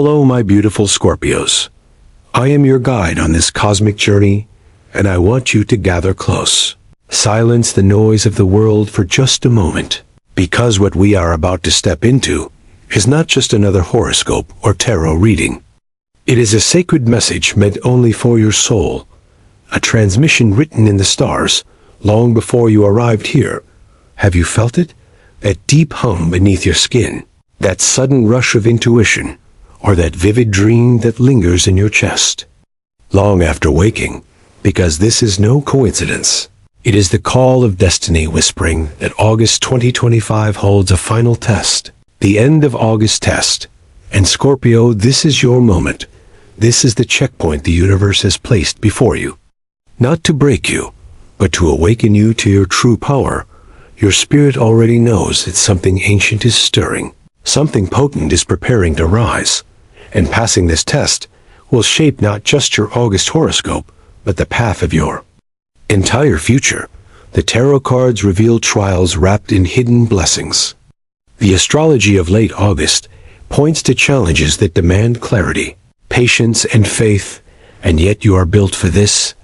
Hello, my beautiful Scorpios. I am your guide on this cosmic journey, and I want you to gather close. Silence the noise of the world for just a moment, because what we are about to step into is not just another horoscope or tarot reading. It is a sacred message meant only for your soul, a transmission written in the stars long before you arrived here. Have you felt it? That deep hum beneath your skin, that sudden rush of intuition, or that vivid dream that lingers in your chest long after waking, because this is no coincidence. It is the call of destiny whispering that August 2025 holds a final test, the end of August test. And Scorpio, this is your moment. This is the checkpoint the universe has placed before you. Not to break you, but to awaken you to your true power. Your spirit already knows that something ancient is stirring. Something potent is preparing to rise. And passing this test will shape not just your August horoscope, but the path of your entire future. The tarot cards reveal trials wrapped in hidden blessings. The astrology of late August points to challenges that demand clarity, patience, and faith, and yet you are built for this.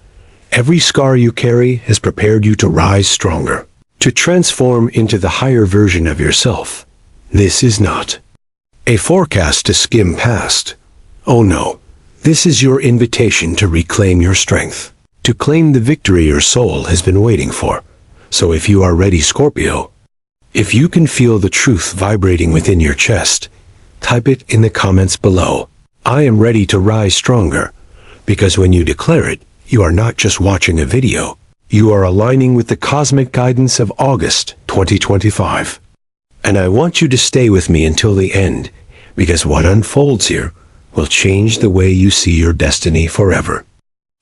Every scar you carry has prepared you to rise stronger, to transform into the higher version of yourself. This is not a forecast to skim past. Oh no, this is your invitation to reclaim your strength, to claim the victory your soul has been waiting for. So if you are ready, Scorpio, if you can feel the truth vibrating within your chest, type it in the comments below. I am ready to rise stronger, because when you declare it, you are not just watching a video, you are aligning with the cosmic guidance of August 2025. And I want you to stay with me until the end, because what unfolds here will change the way you see your destiny forever.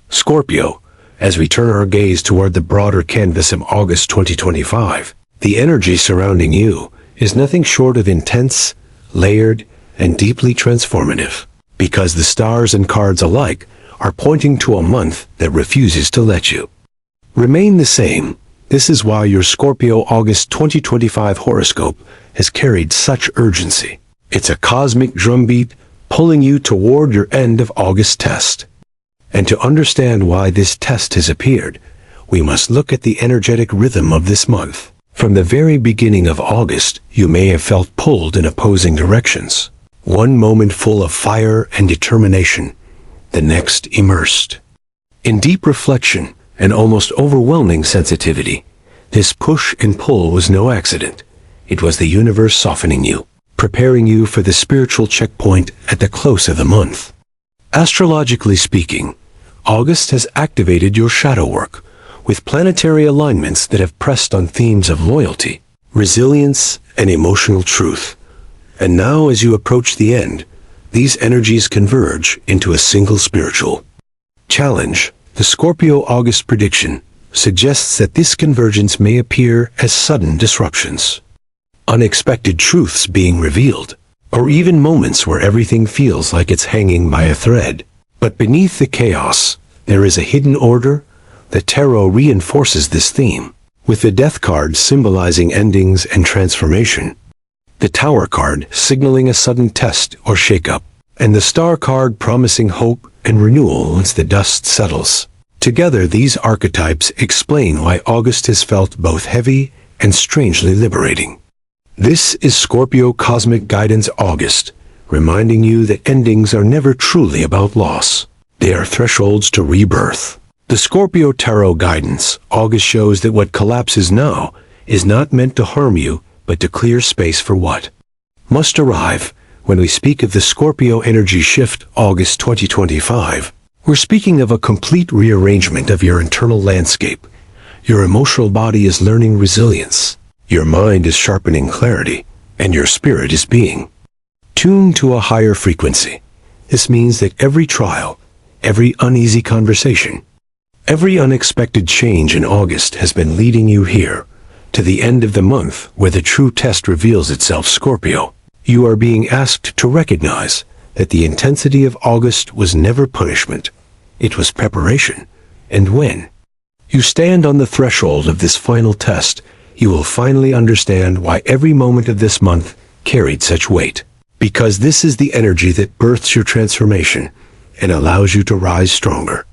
Scorpio, as we turn our gaze toward the broader canvas of August 2025, the energy surrounding you is nothing short of intense, layered, and deeply transformative, because the stars and cards alike are pointing to a month that refuses to let you remain the same. This is why your Scorpio August 2025 horoscope has carried such urgency. It's a cosmic drumbeat pulling you toward your end of August test. And to understand why this test has appeared, we must look at the energetic rhythm of this month. From the very beginning of August, you may have felt pulled in opposing directions. One moment full of fire and determination, the next immersed in deep reflection and almost overwhelming sensitivity. This push and pull was no accident. It was the universe softening you, preparing you for the spiritual checkpoint at the close of the month. Astrologically speaking, August has activated your shadow work with planetary alignments that have pressed on themes of loyalty, resilience, and emotional truth. And now, as you approach the end, these energies converge into a single spiritual challenge. The Scorpio August prediction suggests that this convergence may appear as sudden disruptions, unexpected truths being revealed, or even moments where everything feels like it's hanging by a thread. But beneath the chaos, there is a hidden order. The tarot reinforces this theme, with the Death card symbolizing endings and transformation, the Tower card signaling a sudden test or shakeup, and the Star card promising hope and renewal once the dust settles. Together, these archetypes explain why August has felt both heavy and strangely liberating. This is Scorpio Cosmic Guidance August, reminding you that endings are never truly about loss. They are thresholds to rebirth. The Scorpio Tarot Guidance August shows that what collapses now is not meant to harm you, but to clear space for what must arrive. When we speak of the Scorpio energy shift August 2025, we're speaking of a complete rearrangement of your internal landscape. Your emotional body is learning resilience, your mind is sharpening clarity, and your spirit is being tuned to a higher frequency. This means that every trial, every uneasy conversation, every unexpected change in August has been leading you here, to the end of the month where the true test reveals itself. Scorpio, you are being asked to recognize that the intensity of August was never punishment. It was preparation. And when you stand on the threshold of this final test, you will finally understand why every moment of this month carried such weight. because this is the energy that births your transformation and allows you to rise stronger.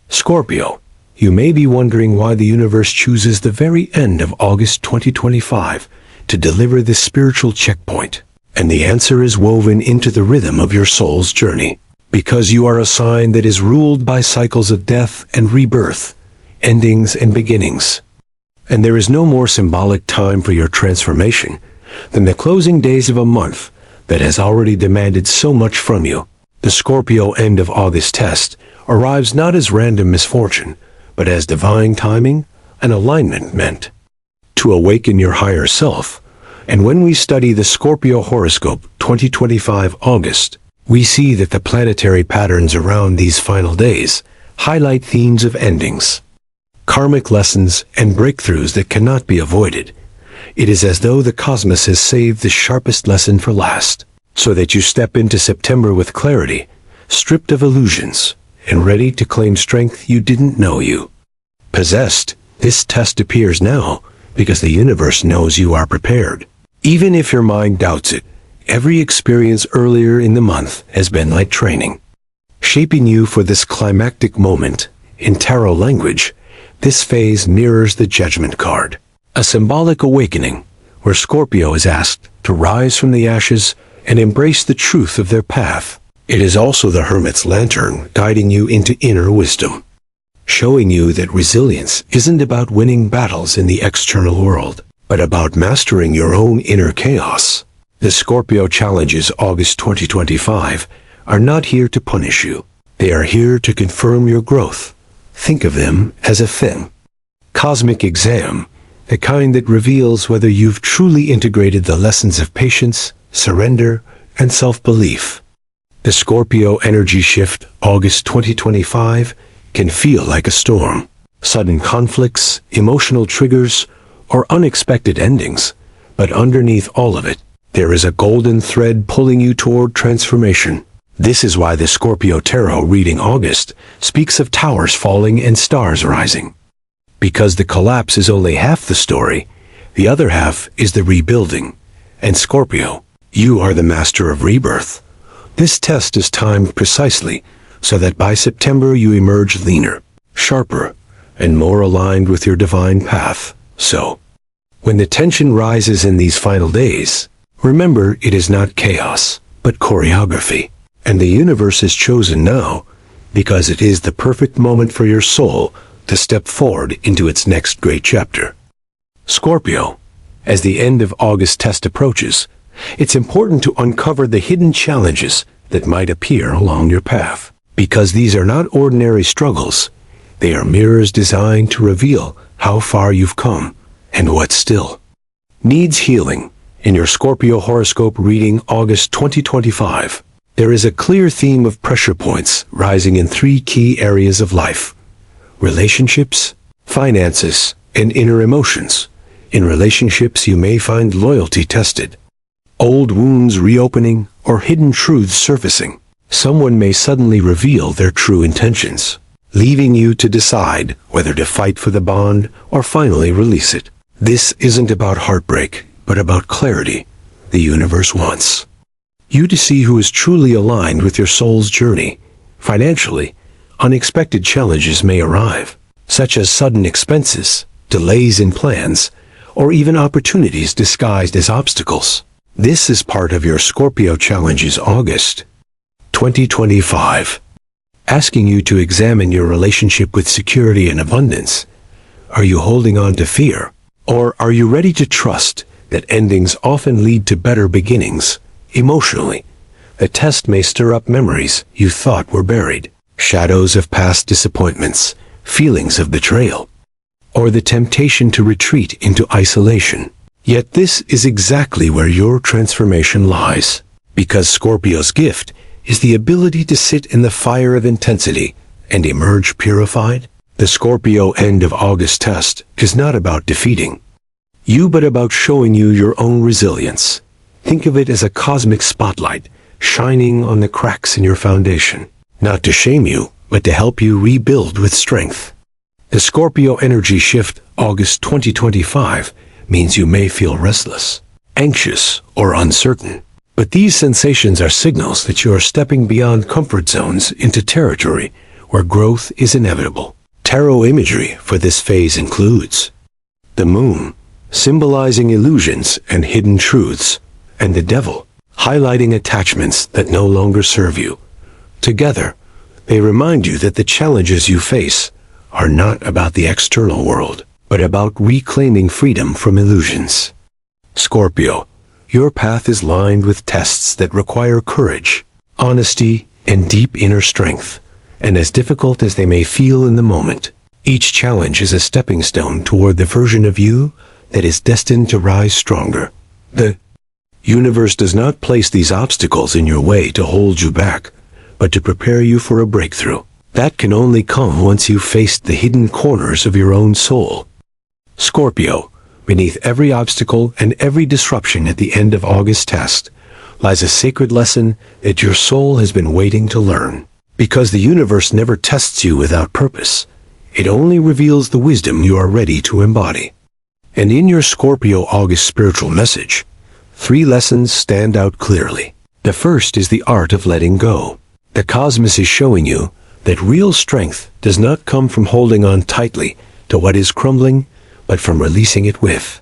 Scorpio, you may be wondering why the universe chooses the very end of August 2025 to deliver this spiritual checkpoint. And the answer is woven into the rhythm of your soul's journey. Because you are a sign that is ruled by cycles of death and rebirth, endings and beginnings. And there is no more symbolic time for your transformation than the closing days of a month that has already demanded so much from you. The Scorpio end of August test arrives not as random misfortune, but as divine timing and alignment meant to awaken your higher self. And when we study the Scorpio Horoscope 2025 August, we see that the planetary patterns around these final days highlight themes of endings, karmic lessons, and breakthroughs that cannot be avoided. It is as though the cosmos has saved the sharpest lesson for last, so that you step into September with clarity, stripped of illusions, and ready to claim strength you didn't know you possessed. This test appears now because the universe knows you are prepared. Even if your mind doubts it, every experience earlier in the month has been like training, shaping you for this climactic moment. In tarot language, this phase mirrors the Judgment card, a symbolic awakening where Scorpio is asked to rise from the ashes and embrace the truth of their path. It is also the Hermit's lantern guiding you into inner wisdom, showing you that resilience isn't about winning battles in the external world, but about mastering your own inner chaos. The Scorpio challenges August 2025 are not here to punish you. They are here to confirm your growth. Think of them as a cosmic exam, the kind that reveals whether you've truly integrated the lessons of patience, surrender, and self-belief. The Scorpio energy shift, August 2025, can feel like a storm. Sudden conflicts, emotional triggers, or unexpected endings. But underneath all of it, there is a golden thread pulling you toward transformation. This is why the Scorpio Tarot reading August speaks of towers falling and stars rising. Because the collapse is only half the story, the other half is the rebuilding. And Scorpio, you are the master of rebirth. This test is timed precisely so that by September you emerge leaner, sharper, and more aligned with your divine path. So, when the tension rises in these final days, remember it is not chaos, but choreography. And the universe is chosen now because it is the perfect moment for your soul to step forward into its next great chapter. Scorpio, as the end of August test approaches, it's important to uncover the hidden challenges that might appear along your path. Because these are not ordinary struggles, they are mirrors designed to reveal how far you've come and what still needs healing. In your Scorpio horoscope reading August 2025, there is a clear theme of pressure points rising in three key areas of life: relationships, finances, and inner emotions. In relationships, you may find loyalty tested, old wounds reopening, or hidden truths surfacing. Someone may suddenly reveal their true intentions, leaving you to decide whether to fight for the bond or finally release it. This isn't about heartbreak, but about clarity. The universe wants you to see who is truly aligned with your soul's journey. Financially, unexpected challenges may arrive, such as sudden expenses, delays in plans, or even opportunities disguised as obstacles. This is part of your Scorpio challenges August 2025, asking you to examine your relationship with security and abundance. Are you holding on to fear? Or are you ready to trust that endings often lead to better beginnings? Emotionally, the test may stir up memories you thought were buried, shadows of past disappointments, feelings of betrayal, or the temptation to retreat into isolation. Yet this is exactly where your transformation lies, because Scorpio's gift is the ability to sit in the fire of intensity and emerge purified. The Scorpio end of August test is not about defeating you, but about showing you your own resilience. Think of it as a cosmic spotlight shining on the cracks in your foundation, not to shame you, but to help you rebuild with strength. The Scorpio energy shift August 2025 means you may feel restless, anxious, or uncertain. But these sensations are signals that you are stepping beyond comfort zones into territory where growth is inevitable. Tarot imagery for this phase includes the moon, symbolizing illusions and hidden truths, and the devil, highlighting attachments that no longer serve you. Together, they remind you that the challenges you face are not about the external world, but about reclaiming freedom from illusions. Scorpio, your path is lined with tests that require courage, honesty, and deep inner strength, and as difficult as they may feel in the moment, each challenge is a stepping stone toward the version of you that is destined to rise stronger. The universe does not place these obstacles in your way to hold you back, but to prepare you for a breakthrough. That can only come once you've faced the hidden corners of your own soul. Scorpio, beneath every obstacle and every disruption at the end of August test, lies a sacred lesson that your soul has been waiting to learn. Because the universe never tests you without purpose, it only reveals the wisdom you are ready to embody. And in your Scorpio August spiritual message, 3 lessons stand out clearly. The first is the art of letting go. The cosmos is showing you that real strength does not come from holding on tightly to what is crumbling, but from releasing it with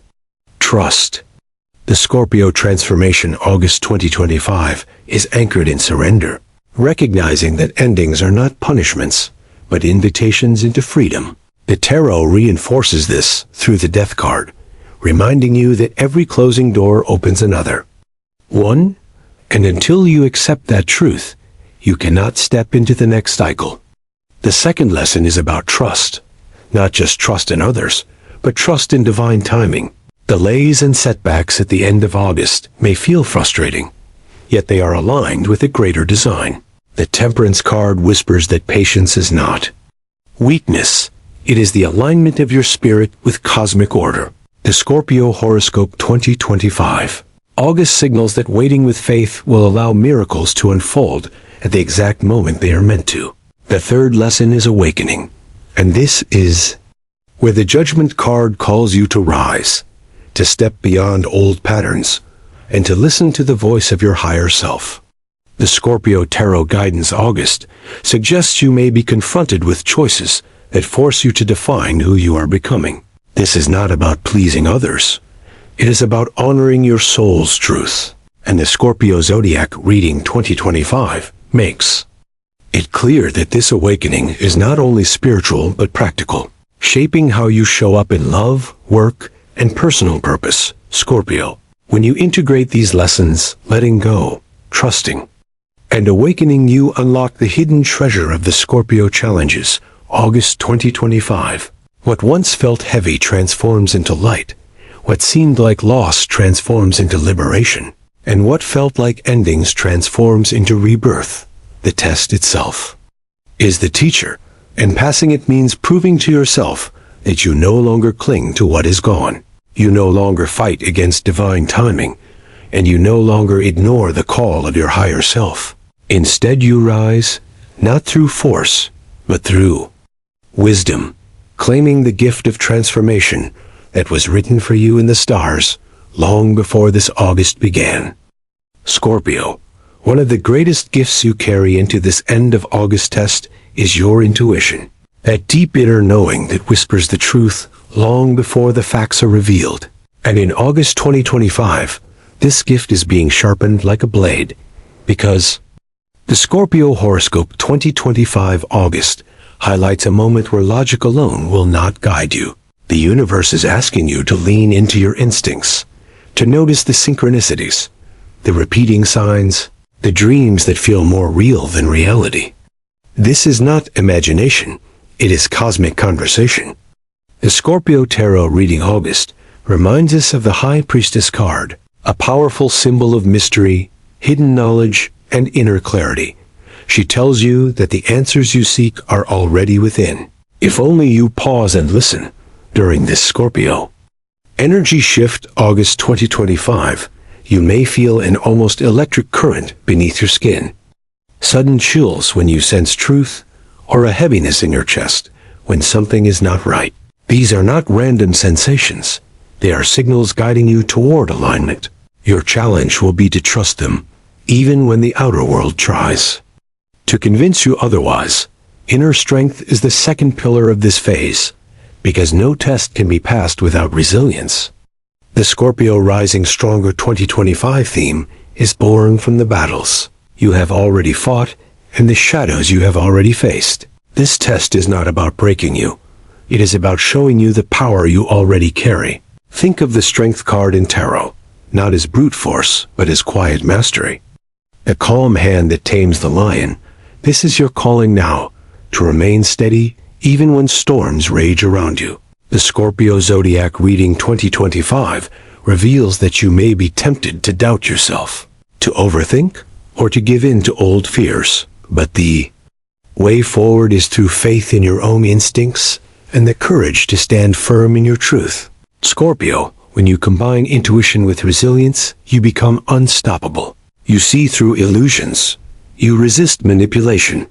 trust. The Scorpio transformation August 2025 is anchored in surrender, recognizing that endings are not punishments, but invitations into freedom. The tarot reinforces this through the Death card, reminding you that every closing door opens another one, and until you accept that truth, you cannot step into the next cycle. The second lesson is about trust, not just trust in others, but trust in divine timing. Delays and setbacks at the end of August may feel frustrating, yet they are aligned with a greater design. The Temperance card whispers that patience is not weakness. It is the alignment of your spirit with cosmic order. The Scorpio Horoscope 2025. August signals that waiting with faith will allow miracles to unfold at the exact moment they are meant to. The third lesson is awakening, and this is where the Judgment card calls you to rise, to step beyond old patterns, and to listen to the voice of your higher self. The Scorpio Tarot Guidance August suggests you may be confronted with choices that force you to define who you are becoming. This is not about pleasing others. It is about honoring your soul's truth. And the Scorpio Zodiac Reading 2025 makes it clear that this awakening is not only spiritual but practical, shaping how you show up in love, work, and personal purpose. Scorpio, when you integrate these lessons, letting go, trusting, and awakening, you unlock the hidden treasure of the Scorpio challenges. August 2025. What once felt heavy transforms into light. What seemed like loss transforms into liberation. And what felt like endings transforms into rebirth. The test itself is the teacher, and passing it means proving to yourself that you no longer cling to what is gone. You no longer fight against divine timing, and you no longer ignore the call of your higher self. Instead, you rise, not through force, but through wisdom, claiming the gift of transformation that was written for you in the stars long before this August began. Scorpio, one of the greatest gifts you carry into this end of August test is your intuition, that deep inner knowing that whispers the truth long before the facts are revealed. And in August 2025, this gift is being sharpened like a blade, because the Scorpio Horoscope 2025 August highlights a moment where logic alone will not guide you. The universe is asking you to lean into your instincts, to notice the synchronicities, the repeating signs, the dreams that feel more real than reality. This is not imagination, it is cosmic conversation. The Scorpio Tarot Reading August reminds us of the High Priestess card, a powerful symbol of mystery, hidden knowledge, and inner clarity. She tells you that the answers you seek are already within, if only you pause and listen. During this Scorpio energy shift August 2025, you may feel an almost electric current beneath your skin, sudden chills when you sense truth, or a heaviness in your chest when something is not right. These are not random sensations. They are signals guiding you toward alignment. Your challenge will be to trust them, even when the outer world tries to convince you otherwise. Inner strength is the second pillar of this phase, because no test can be passed without resilience. The Scorpio Rising Stronger 2025 theme is born from the battles you have already fought and the shadows you have already faced. This test is not about breaking you. It is about showing you the power you already carry. Think of the Strength card in tarot, not as brute force, but as quiet mastery. A calm hand that tames the lion. This is your calling now, to remain steady even when storms rage around you. The Scorpio Zodiac Reading 2025 reveals that you may be tempted to doubt yourself, to overthink, or to give in to old fears. But the way forward is through faith in your own instincts and the courage to stand firm in your truth. Scorpio, when you combine intuition with resilience, you become unstoppable. You see through illusions, you resist manipulation,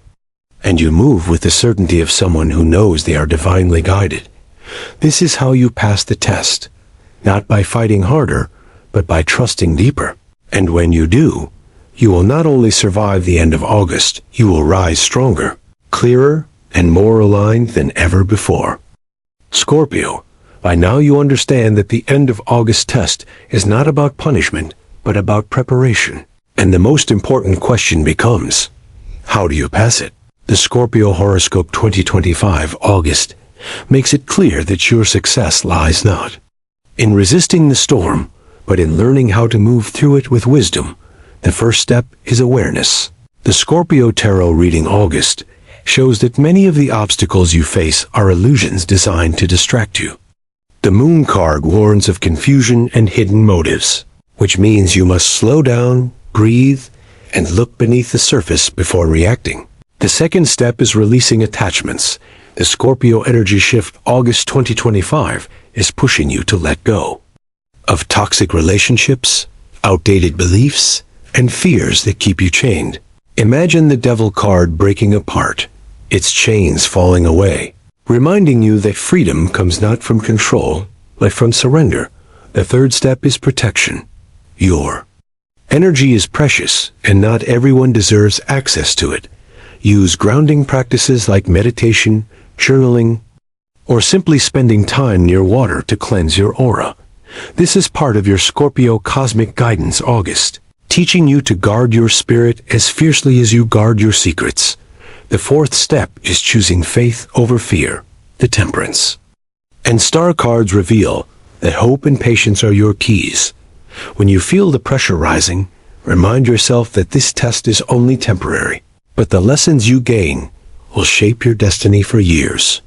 and you move with the certainty of someone who knows they are divinely guided. This is how you pass the test, not by fighting harder, but by trusting deeper. And when you do, you will not only survive the end of August, you will rise stronger, clearer, and more aligned than ever before. Scorpio, by now you understand that the end of August test is not about punishment, but about preparation. And the most important question becomes, how do you pass it? The Scorpio Horoscope 2025 August makes it clear that your success lies not in resisting the storm, but in learning how to move through it with wisdom. The first step is awareness. The Scorpio Tarot Reading August shows that many of the obstacles you face are illusions designed to distract you. The Moon card warns of confusion and hidden motives, which means you must slow down, breathe, and look beneath the surface before reacting. The second step is releasing attachments. The Scorpio Energy Shift August 2025 is pushing you to let go of toxic relationships, outdated beliefs, and fears that keep you chained. Imagine the Devil card breaking apart, its chains falling away, reminding you that freedom comes not from control, but from surrender. The third step is protection. Your energy is precious, and not everyone deserves access to it. Use grounding practices like meditation, journaling, or simply spending time near water to cleanse your aura. This is part of your Scorpio Cosmic Guidance August, teaching you to guard your spirit as fiercely as you guard your secrets. The fourth step is choosing faith over fear, the Temperance. And star cards reveal that hope and patience are your keys. When you feel the pressure rising, remind yourself that this test is only temporary, but the lessons you gain will shape your destiny for years.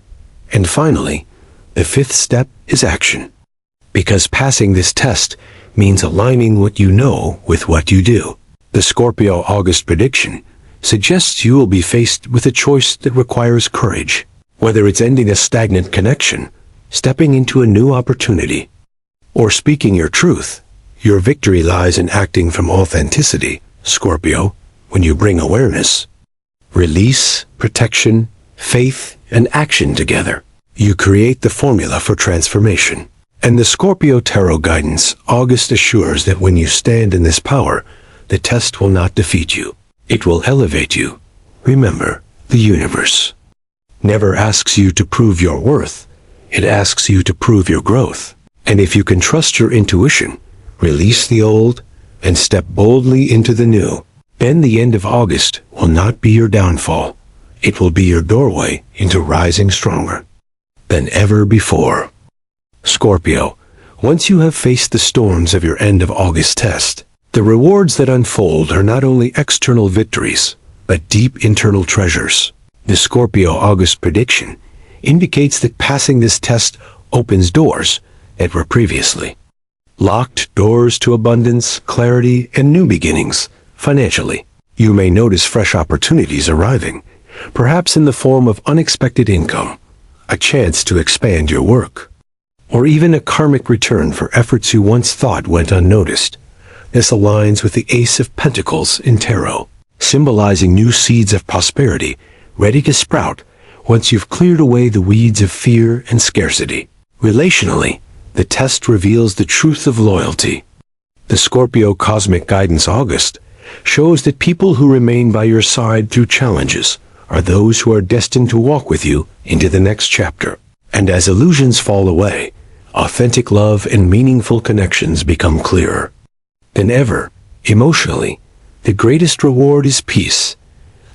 And finally, the fifth step is action. Because passing this test means aligning what you know with what you do. The Scorpio August prediction suggests you will be faced with a choice that requires courage. Whether it's ending a stagnant connection, stepping into a new opportunity, or speaking your truth, your victory lies in acting from authenticity. Scorpio, when you bring awareness, release, protection, faith, and action together, you create the formula for transformation. And the Scorpio Tarot Guidance August assures that when you stand in this power, the test will not defeat you. It will elevate you. Remember, the universe never asks you to prove your worth. It asks you to prove your growth. And if you can trust your intuition, release the old, and step boldly into the new, then the end of August will not be your downfall. It will be your doorway into rising stronger than ever before. Scorpio, once you have faced the storms of your end of August test, the rewards that unfold are not only external victories, but deep internal treasures. The Scorpio August prediction indicates that passing this test opens doors that were previously locked, doors to abundance, clarity, and new beginnings. Financially, you may notice fresh opportunities arriving, perhaps in the form of unexpected income, a chance to expand your work, or even a karmic return for efforts you once thought went unnoticed. This aligns with the Ace of Pentacles in tarot, symbolizing new seeds of prosperity, ready to sprout once you've cleared away the weeds of fear and scarcity. Relationally, the test reveals the truth of loyalty. The Scorpio Cosmic Guidance August shows that people who remain by your side through challenges are those who are destined to walk with you into the next chapter. And as illusions fall away, authentic love and meaningful connections become clearer than ever. Emotionally, the greatest reward is peace,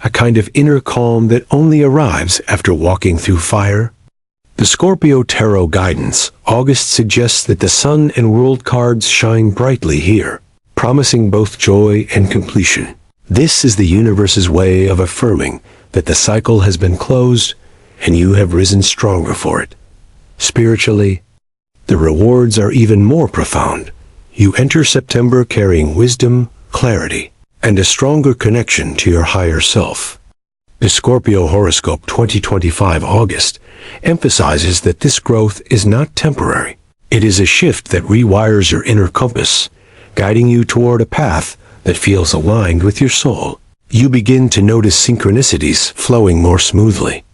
a kind of inner calm that only arrives after walking through fire. The Scorpio Tarot Guidance August suggests that the Sun and World cards shine brightly here, promising both joy and completion. This is the universe's way of affirming that the cycle has been closed and you have risen stronger for it. Spiritually, the rewards are even more profound. You enter September carrying wisdom, clarity, and a stronger connection to your higher self. The Scorpio Horoscope 2025 August emphasizes that this growth is not temporary. It is a shift that rewires your inner compass, guiding you toward a path that feels aligned with your soul. You begin to notice synchronicities flowing more smoothly,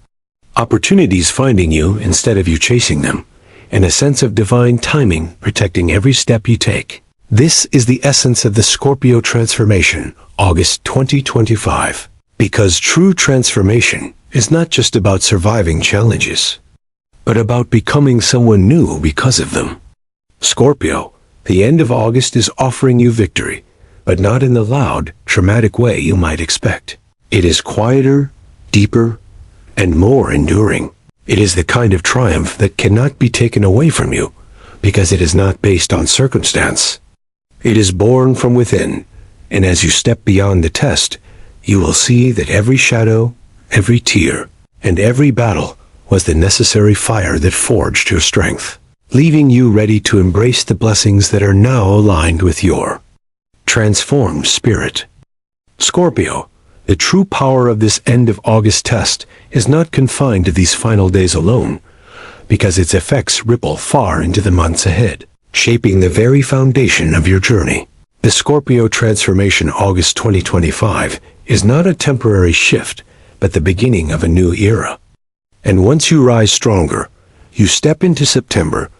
opportunities finding you instead of you chasing them, and a sense of divine timing protecting every step you take. This is the essence of the Scorpio transformation, August 2025. Because true transformation is not just about surviving challenges, but about becoming someone new because of them. Scorpio, the end of August is offering you victory, but not in the loud, dramatic way you might expect. It is quieter, deeper, and more enduring. It is the kind of triumph that cannot be taken away from you, because it is not based on circumstance. It is born from within, and as you step beyond the test, you will see that every shadow, every tear, and every battle was the necessary fire that forged your strength, leaving you ready to embrace the blessings that are now aligned with your transformed spirit. Scorpio, the true power of this end of August test is not confined to these final days alone, because its effects ripple far into the months ahead, shaping the very foundation of your journey. The Scorpio Transformation August 2025 is not a temporary shift, but the beginning of a new era. And once you rise stronger, you step into September,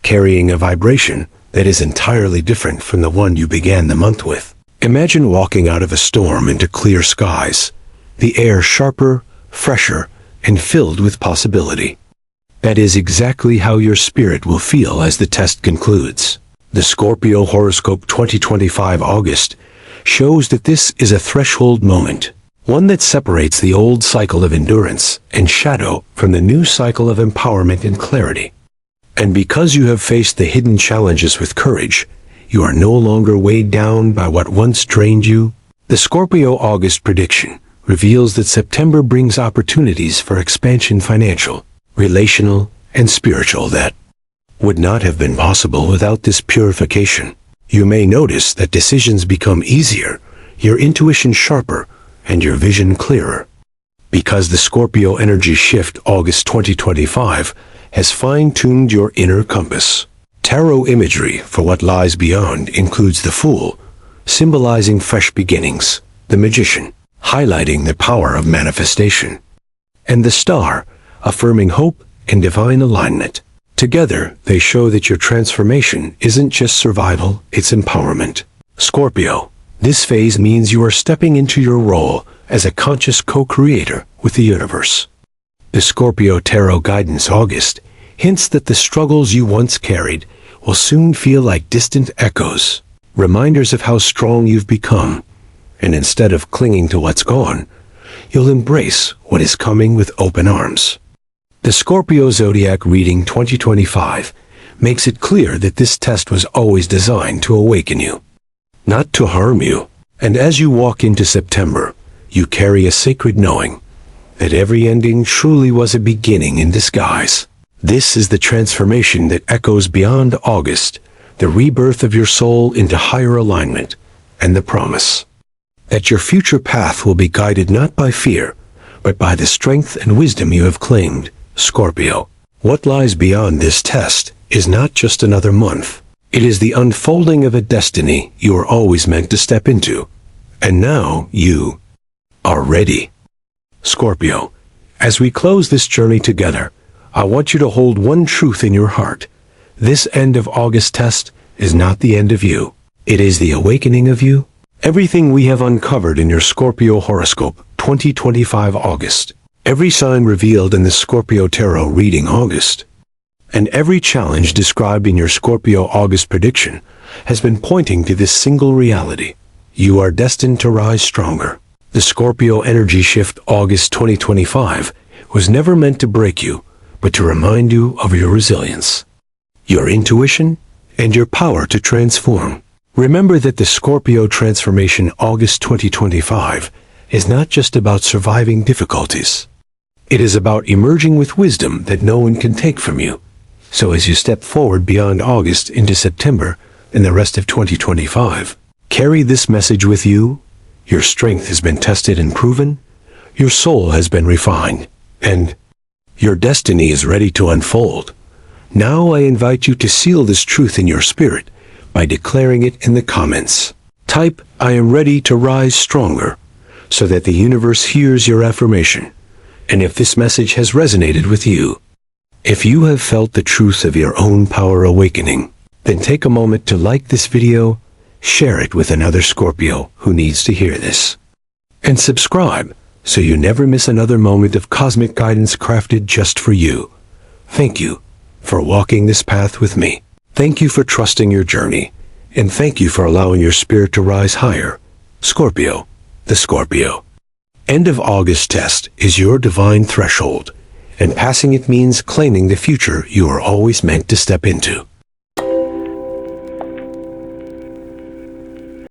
carrying a vibration that is entirely different from the one you began the month with. Imagine walking out of a storm into clear skies, the air sharper, fresher, and filled with possibility. That is exactly how your spirit will feel as the test concludes. The Scorpio Horoscope 2025 August shows that this is a threshold moment, one that separates the old cycle of endurance and shadow from the new cycle of empowerment and clarity. And because you have faced the hidden challenges with courage, you are no longer weighed down by what once drained you. The Scorpio August prediction reveals that September brings opportunities for expansion, financial, relational, and spiritual that would not have been possible without this purification. You may notice that decisions become easier, your intuition sharper, and your vision clearer. Because the Scorpio energy shift August 2025 has fine-tuned your inner compass. Tarot imagery for what lies beyond includes the Fool, symbolizing fresh beginnings, the Magician, highlighting the power of manifestation, and the Star, affirming hope and divine alignment. Together, they show that your transformation isn't just survival, it's empowerment. Scorpio, this phase means you are stepping into your role as a conscious co-creator with the universe. The Scorpio Tarot Guidance August hints that the struggles you once carried will soon feel like distant echoes, reminders of how strong you've become. And instead of clinging to what's gone, you'll embrace what is coming with open arms. The Scorpio Zodiac Reading 2025 makes it clear that this test was always designed to awaken you, not to harm you. And as you walk into September, you carry a sacred knowing that every ending truly was a beginning in disguise. This is the transformation that echoes beyond August, the rebirth of your soul into higher alignment, and the promise that your future path will be guided not by fear, but by the strength and wisdom you have claimed. Scorpio, what lies beyond this test is not just another month. It is the unfolding of a destiny you were always meant to step into. And now you are ready. Scorpio, as we close this journey together, I want you to hold one truth in your heart. This end of August test is not the end of you. It is the awakening of you. Everything we have uncovered in your Scorpio horoscope, 2025 August. Every sign revealed in the Scorpio Tarot reading August. And every challenge described in your Scorpio August prediction has been pointing to this single reality. You are destined to rise stronger. The Scorpio energy shift August 2025 was never meant to break you, but to remind you of your resilience, your intuition, and your power to transform. Remember that the Scorpio transformation August 2025 is not just about surviving difficulties. It is about emerging with wisdom that no one can take from you. So as you step forward beyond August into September and the rest of 2025, carry this message with you. Your strength has been tested and proven, your soul has been refined, and your destiny is ready to unfold. Now I invite you to seal this truth in your spirit by declaring it in the comments. Type, "I am ready to rise stronger," so that the universe hears your affirmation. And if this message has resonated with you, if you have felt the truth of your own power awakening, then take a moment to like this video, share it with another Scorpio who needs to hear this, and subscribe so you never miss another moment of cosmic guidance crafted just for you. Thank you for walking this path with me. Thank you for trusting your journey, and thank you for allowing your spirit to rise higher. Scorpio, the Scorpio. End of August test is your divine threshold, and passing it means claiming the future you are always meant to step into.